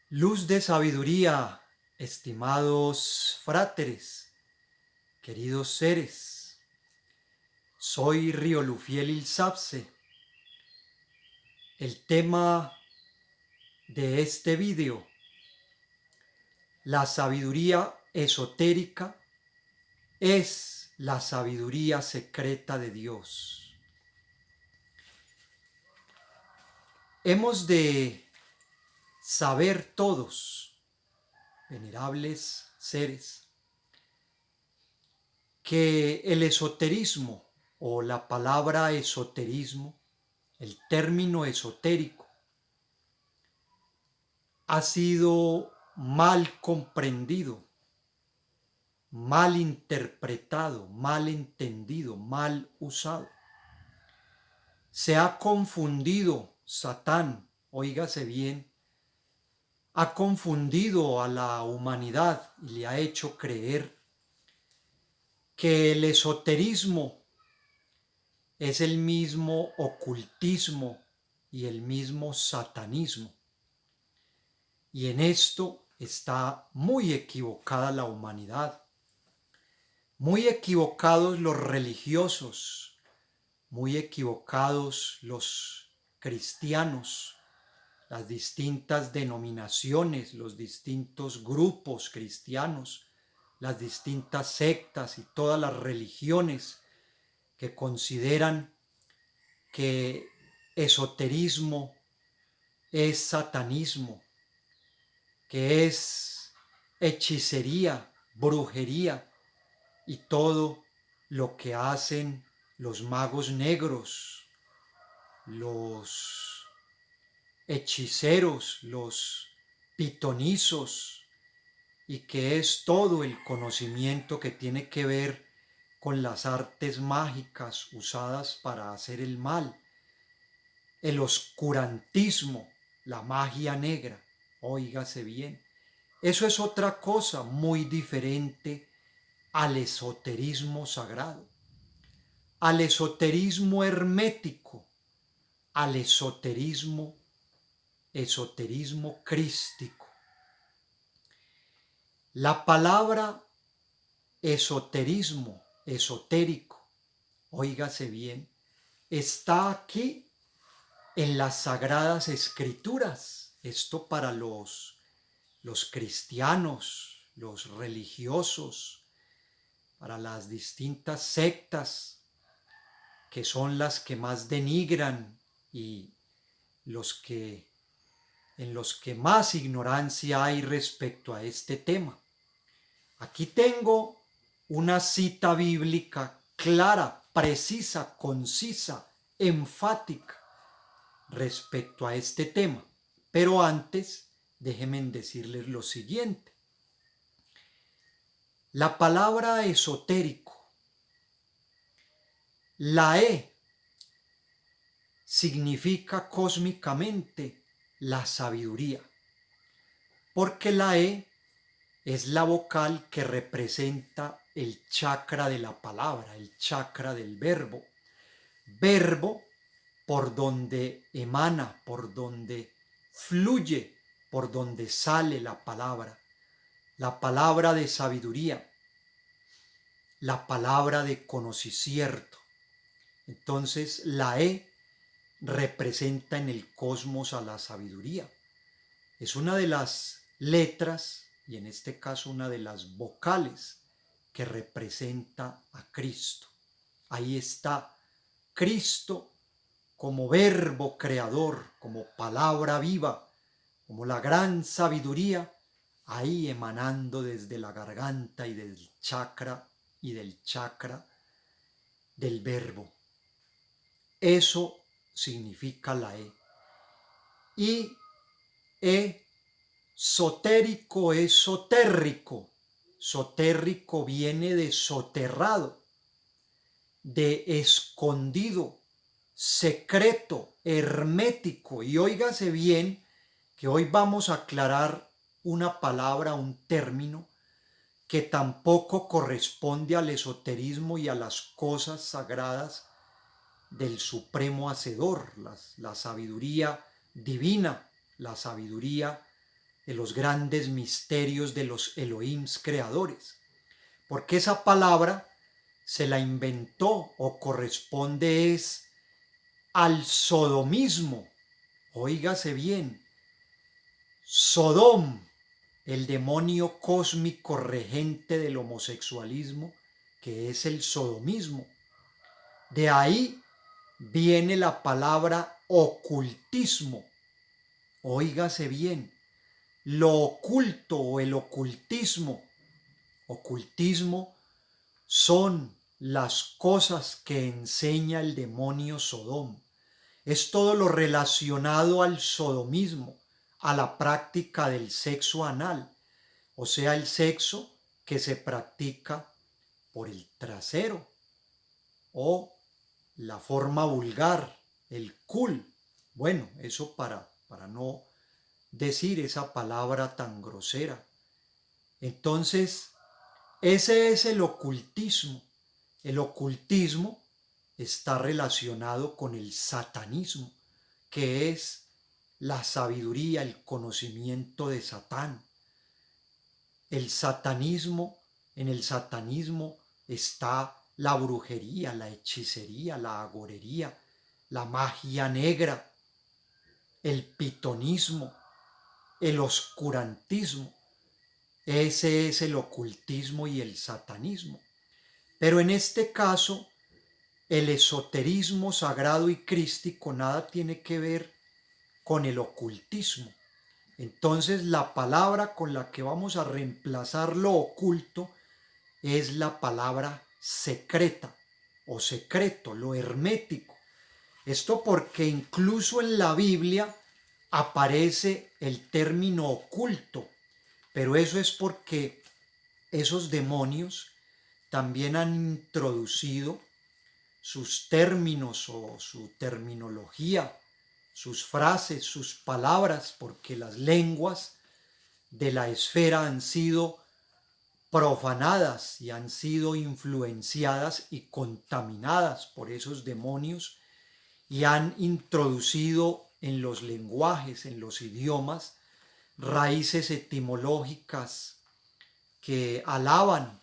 Luz de sabiduría, estimados fráteres, queridos seres, soy Riolufiel Ilsapse. El tema de este vídeo, la sabiduría esotérica es la sabiduría secreta de Dios. Hemos de saber todos, venerables seres, que el esoterismo o la palabra esoterismo, el término esotérico, ha sido mal comprendido, mal interpretado, mal entendido, mal usado. Se ha confundido Satán, óigase bien, ha confundido a la humanidad y le ha hecho creer que el esoterismo es el mismo ocultismo y el mismo satanismo. Y en esto está muy equivocada la humanidad, muy equivocados los religiosos, muy equivocados los cristianos, las distintas denominaciones, los distintos grupos cristianos, las distintas sectas y todas las religiones que consideran que esoterismo es satanismo, que es hechicería, brujería y todo lo que hacen los magos negros, los hechiceros, los pitonizos, y que es todo el conocimiento que tiene que ver con las artes mágicas usadas para hacer el mal, el oscurantismo, la magia negra. Óigase bien, eso es otra cosa muy diferente al esoterismo sagrado, al esoterismo hermético, al esoterismo crístico. La palabra esoterismo, esotérico, óigase bien, está aquí en las sagradas escrituras. Esto para los cristianos, los religiosos, para las distintas sectas que son las que más denigran y en los que más ignorancia hay respecto a este tema. Aquí tengo una cita bíblica clara, precisa, concisa, enfática respecto a este tema. Pero antes, déjenme decirles lo siguiente. La palabra esotérico, la E, significa cósmicamente la sabiduría, porque la E es la vocal que representa el chakra de la palabra, el chakra del verbo. Verbo por donde emana, por donde fluye, por donde sale la palabra de sabiduría, la palabra de conocimiento. Entonces la E representa en el cosmos a la sabiduría. Es una de las letras, y en este caso una de las vocales, que representa a Cristo. Ahí está Cristo como verbo creador, como palabra viva, como la gran sabiduría, ahí emanando desde la garganta y del chakra del verbo. Eso significa la E. Y esotérico es sotérrico. Sotérrico viene de soterrado, de escondido, secreto, hermético. Y óigase bien que hoy vamos a aclarar una palabra, un término que tampoco corresponde al esoterismo y a las cosas sagradas del supremo hacedor, la sabiduría divina, la sabiduría de los grandes misterios de los Elohims creadores, porque esa palabra se la inventó o corresponde es al sodomismo. Óigase bien, Sodom, el demonio cósmico regente del homosexualismo, que es el sodomismo. De ahí viene la palabra ocultismo. Óigase bien, lo oculto o el ocultismo. Ocultismo son las cosas que enseña el demonio Sodom. Es todo lo relacionado al sodomismo, a la práctica del sexo anal, o sea, el sexo que se practica por el trasero o la forma vulgar, el cool. Bueno, eso para no decir esa palabra tan grosera. Entonces, ese es el ocultismo. El ocultismo está relacionado con el satanismo, que es la sabiduría, el conocimiento de Satán. El satanismo, en el satanismo está la brujería, la hechicería, la agorería, la magia negra, el pitonismo, el oscurantismo. Ese es el ocultismo y el satanismo. Pero en este caso, el esoterismo sagrado y crístico nada tiene que ver con el ocultismo. Entonces la palabra con la que vamos a reemplazar lo oculto es la palabra secreta o secreto, lo hermético. Esto porque incluso en la Biblia aparece el término oculto, pero eso es porque esos demonios también han introducido sus términos o su terminología, sus frases, sus palabras, porque las lenguas de la esfera han sido profanadas y han sido influenciadas y contaminadas por esos demonios y han introducido en los lenguajes, en los idiomas, raíces etimológicas que alaban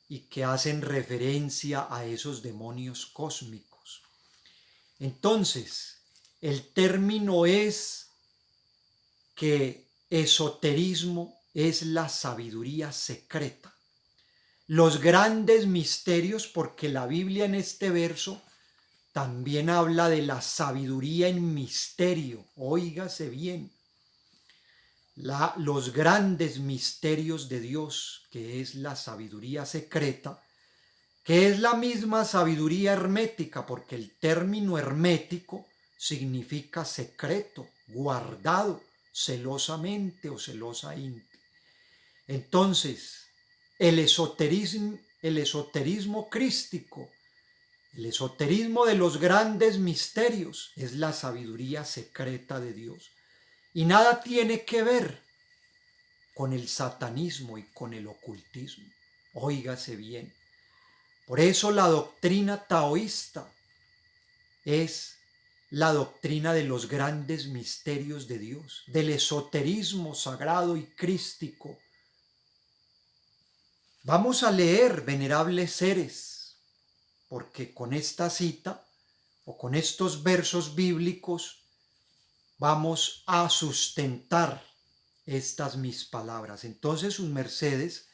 y que hacen referencia a esos demonios cósmicos. Entonces, el término es que esoterismo es la sabiduría secreta. Los grandes misterios, porque la Biblia en este verso también habla de la sabiduría en misterio. Óigase bien. Los grandes misterios de Dios, que es la sabiduría secreta, que es la misma sabiduría hermética, porque el término hermético significa secreto, guardado celosamente o celosamente. Entonces, el esoterismo crístico, el esoterismo de los grandes misterios es la sabiduría secreta de Dios. Y nada tiene que ver con el satanismo y con el ocultismo. Óigase bien. Por eso la doctrina taoísta es la doctrina de los grandes misterios de Dios, del esoterismo sagrado y crístico. Vamos a leer, venerables seres, porque con esta cita o con estos versos bíblicos vamos a sustentar estas mis palabras. Entonces sus mercedes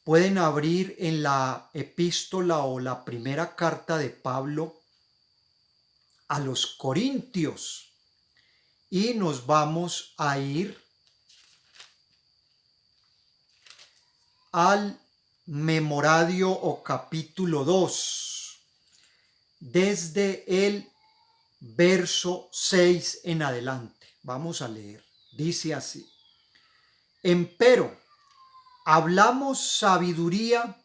pueden abrir en la epístola o la primera carta de Pablo a los Corintios y nos vamos a ir al memoradio o capítulo 2 desde el verso 6 en adelante. Vamos a leer. Dice así: Empero hablamos sabiduría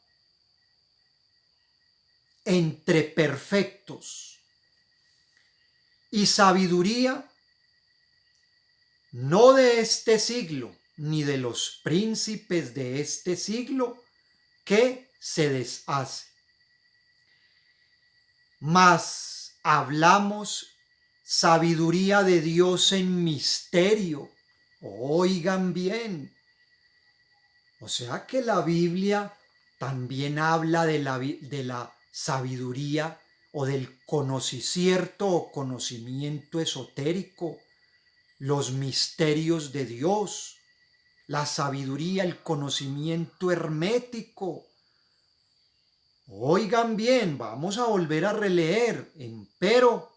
entre perfectos, y sabiduría no de este siglo, ni de los príncipes de este siglo, que se deshace. Mas hablamos sabiduría de Dios en misterio, Oigan bien. O sea que la Biblia también habla de la sabiduría o del conocimiento o conocimiento esotérico, los misterios de Dios, la sabiduría, el conocimiento hermético. Oigan bien, vamos a volver a releer. Empero,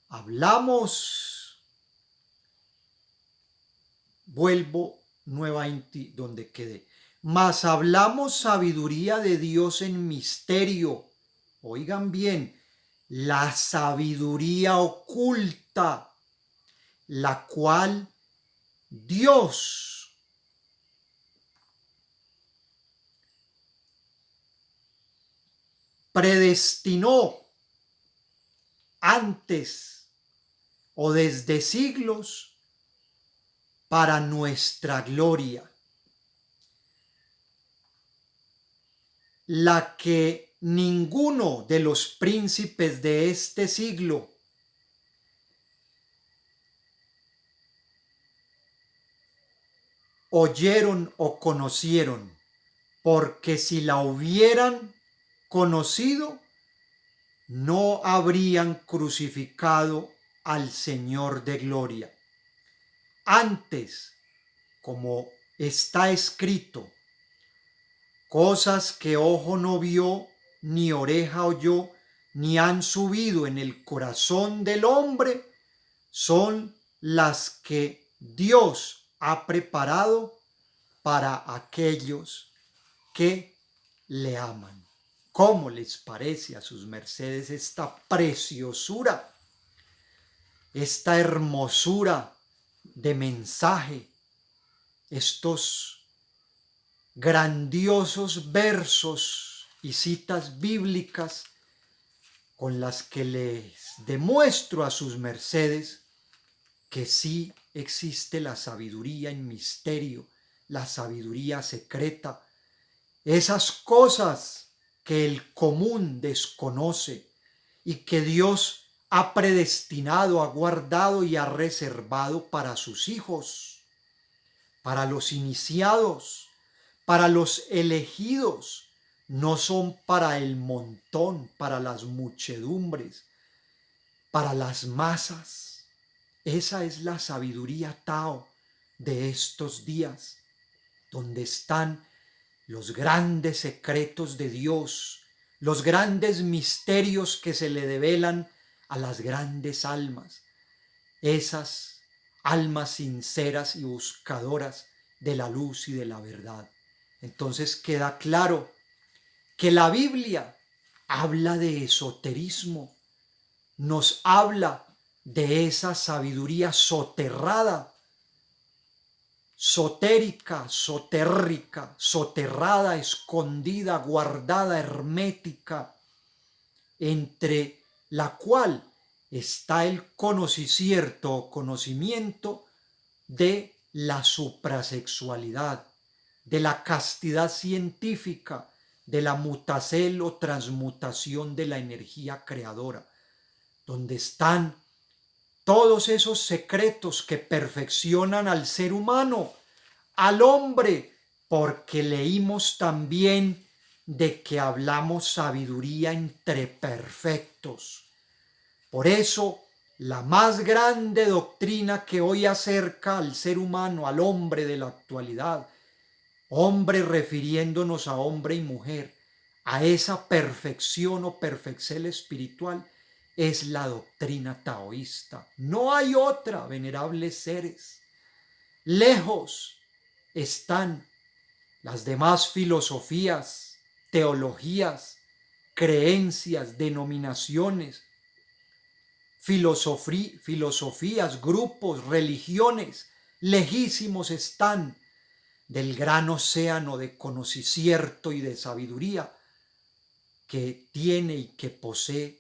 hablamos, vuelvo nuevamente donde quedé. Mas hablamos sabiduría de Dios en misterio. Oigan bien, la sabiduría oculta, la cual Dios predestinó antes o desde siglos para nuestra gloria, la que ninguno de los príncipes de este siglo oyeron o conocieron, porque si la hubieran conocido, no habrían crucificado al Señor de gloria. Antes, como está escrito, cosas que ojo no vio, ni oreja oyó, ni han subido en el corazón del hombre, son las que Dios ha preparado para aquellos que le aman. ¿Cómo les parece a sus mercedes esta preciosura, esta hermosura de mensaje, estos grandiosos versos y citas bíblicas con las que les demuestro a sus mercedes que sí existe la sabiduría en misterio, la sabiduría secreta, esas cosas que el común desconoce y que Dios ha predestinado, ha guardado y ha reservado para sus hijos, para los iniciados, para los elegidos. No son para el montón, para las muchedumbres, para las masas. Esa es la sabiduría Tao de estos días, donde están los grandes secretos de Dios, los grandes misterios que se le develan a las grandes almas, esas almas sinceras y buscadoras de la luz y de la verdad. Entonces queda claro que la Biblia habla de esoterismo, nos habla de esa sabiduría soterrada, sotérica, sotérrica, soterrada, escondida, guardada, hermética, entre la cual está el conocimiento o conocimiento de la suprasexualidad, de la castidad científica, de la mutacel o transmutación de la energía creadora, donde están todos esos secretos que perfeccionan al ser humano, al hombre, porque leímos también de que hablamos sabiduría entre perfectos. Por eso, la más grande doctrina que hoy acerca al ser humano, al hombre de la actualidad, hombre refiriéndonos a hombre y mujer, a esa perfección o perfección espiritual, es la doctrina taoísta. No hay otra, venerables seres. Lejos están las demás filosofías, teologías, creencias, denominaciones, filosofías, grupos, religiones. Lejísimos están del gran océano de conocimiento y de sabiduría que tiene y que posee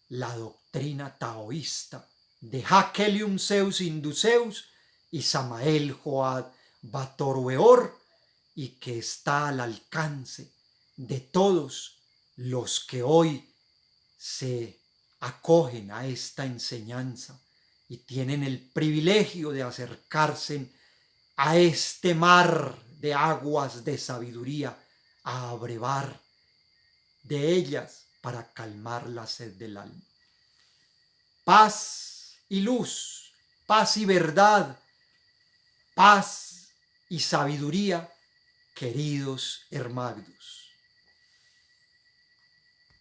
la doctrina taoísta de Hakelium Zeus Induceus y Samael Joad Batorweor, y que está al alcance de todos los que hoy se acogen a esta enseñanza y tienen el privilegio de acercarse a este mar de aguas de sabiduría, a abrevar de ellas para calmar la sed del alma. Paz y luz, paz y verdad, paz y sabiduría, queridos hermanos.